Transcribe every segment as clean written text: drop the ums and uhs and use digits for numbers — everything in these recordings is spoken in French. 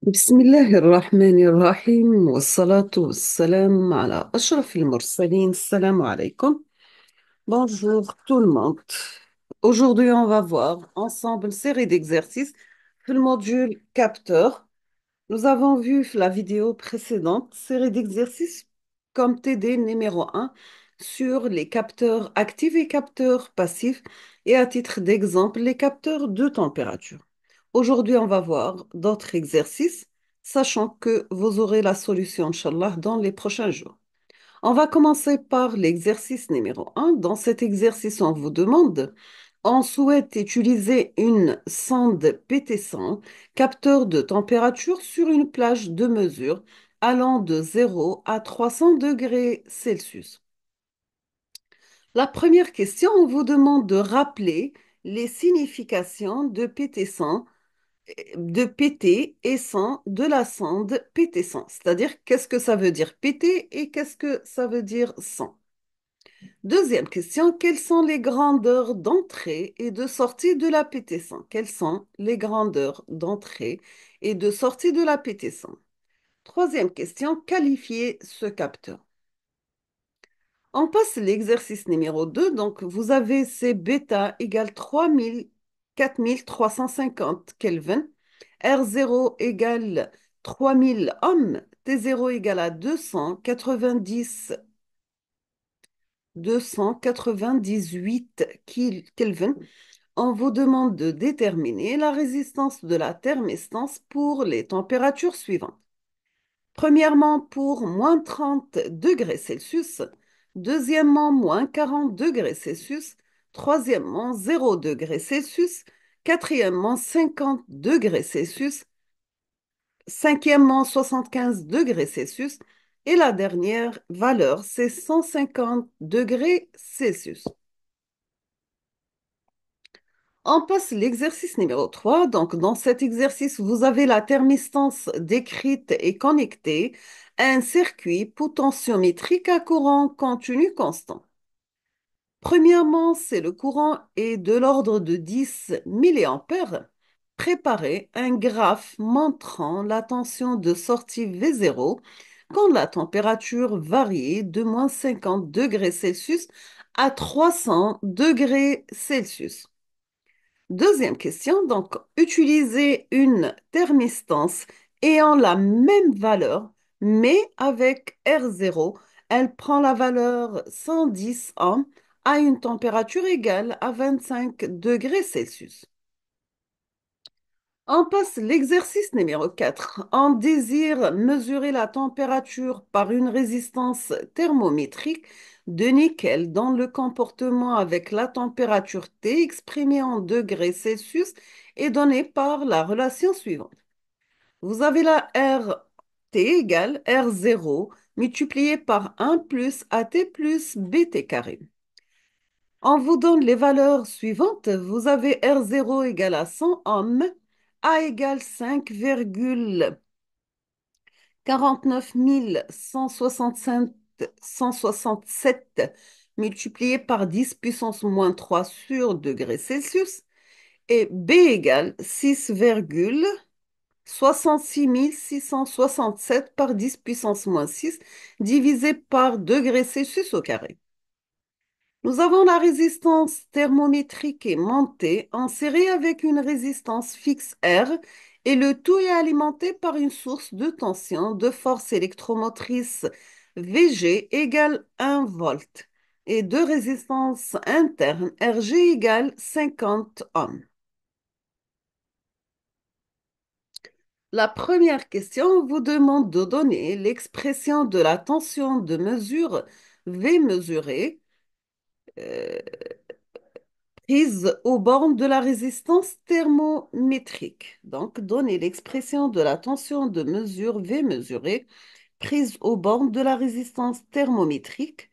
بسم الله الرحمن الرحيم والصلاة والسلام على أشرف المرسلين. Salam alaikum. Bonjour tout le monde. Aujourd'hui, on va voir ensemble une série d'exercices sur le module capteur. Nous avons vu la vidéo précédente, série d'exercices comme TD numéro un sur les capteurs actifs et capteurs passifs et à titre d'exemple, les capteurs de température. Aujourd'hui, on va voir d'autres exercices, sachant que vous aurez la solution, Inch'Allah, dans les prochains jours. On va commencer par l'exercice numéro un. Dans cet exercice, on vous demande, on souhaite utiliser une sonde PT100, capteur de température sur une plage de mesure allant de 0 à 300 degrés Celsius. La première question, on vous demande de rappeler les significations de PT100, de PT et 100 de la sonde PT100, c'est-à-dire qu'est-ce que ça veut dire PT et qu'est-ce que ça veut dire 100. Deuxième question, quelles sont les grandeurs d'entrée et de sortie de la PT100? Quelles sont les grandeurs d'entrée et de sortie de la PT100? Troisième question, qualifiez ce capteur. On passe l'exercice numéro 2. Donc, vous avez C bêta égale 3000, 4350 Kelvin, R0 égale 3000 ohms, T0 égale à 298 Kelvin. On vous demande de déterminer la résistance de la thermostance pour les températures suivantes. Premièrement, pour moins 30 degrés Celsius. Deuxièmement, moins 40 degrés Celsius. Troisièmement, 0 degrés Celsius. Quatrièmement, 50 degrés Celsius. Cinquièmement, 75 degrés Celsius. Et la dernière valeur, c'est 150 degrés Celsius. On passe l'exercice numéro 3. Donc, dans cet exercice, vous avez la thermistance décrite et connectée à un circuit potentiométrique à courant continu constant. Premièrement, c'est le courant est de l'ordre de 10 milliampères. Préparez un graphe montrant la tension de sortie V0 quand la température varie de moins 50 degrés Celsius à 300 degrés Celsius. Deuxième question, donc utilisez une thermistance ayant la même valeur, mais avec R0. Elle prend la valeur 110 ohms à une température égale à 25 degrés Celsius. On passe l'exercice numéro 4. On désire mesurer la température par une résistance thermométrique de nickel dont le comportement avec la température T exprimée en degrés Celsius est donné par la relation suivante. Vous avez la R T égale R0 multiplié par 1 plus AT plus BT carré. On vous donne les valeurs suivantes. Vous avez R0 égale à 100 ohms, A égale 5,49 167 multiplié par 10 puissance moins 3 sur degrés Celsius et B égale 6,66 667 par 10 puissance moins 6 divisé par degrés Celsius au carré. Nous avons la résistance thermométrique est montée en série avec une résistance fixe R et le tout est alimenté par une source de tension de force électromotrice VG égale 1 volt et de résistance interne RG égale 50 ohms. La première question vous demande de donner l'expression de la tension de mesure V mesurée euh, prise aux bornes de la résistance thermométrique. Donc, donner l'expression de la tension de mesure V mesurée prise aux bornes de la résistance thermométrique.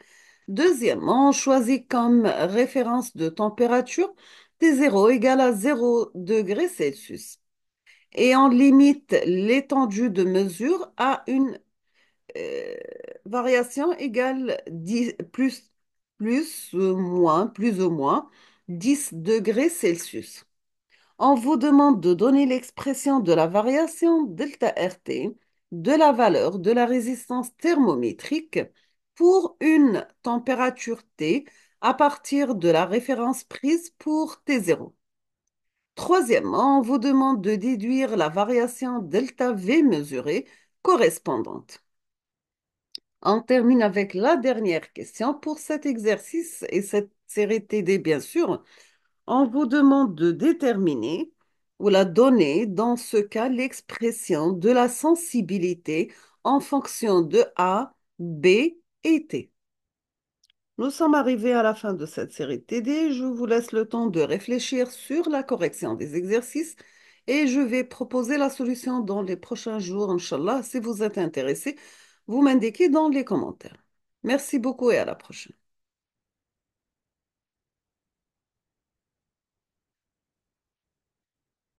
Deuxièmement, on choisit comme référence de température T0 égale à 0 degré Celsius. Et on limite l'étendue de mesure à une euh, variation égale 10, plus ou moins 10 degrés Celsius. On vous demande de donner l'expression de la variation delta RT de la valeur de la résistance thermométrique pour une température T à partir de la référence prise pour T0. Troisièmement, on vous demande de déduire la variation delta V mesurée correspondante. On termine avec la dernière question pour cet exercice et cette série TD, bien sûr. On vous demande de déterminer ou la donner, dans ce cas, l'expression de la sensibilité en fonction de A, B et T. Nous sommes arrivés à la fin de cette série TD. Je vous laisse le temps de réfléchir sur la correction des exercices et je vais proposer la solution dans les prochains jours, Inch'Allah. Si vous êtes intéressé, vous m'indiquez dans les commentaires. Merci beaucoup et à la prochaine.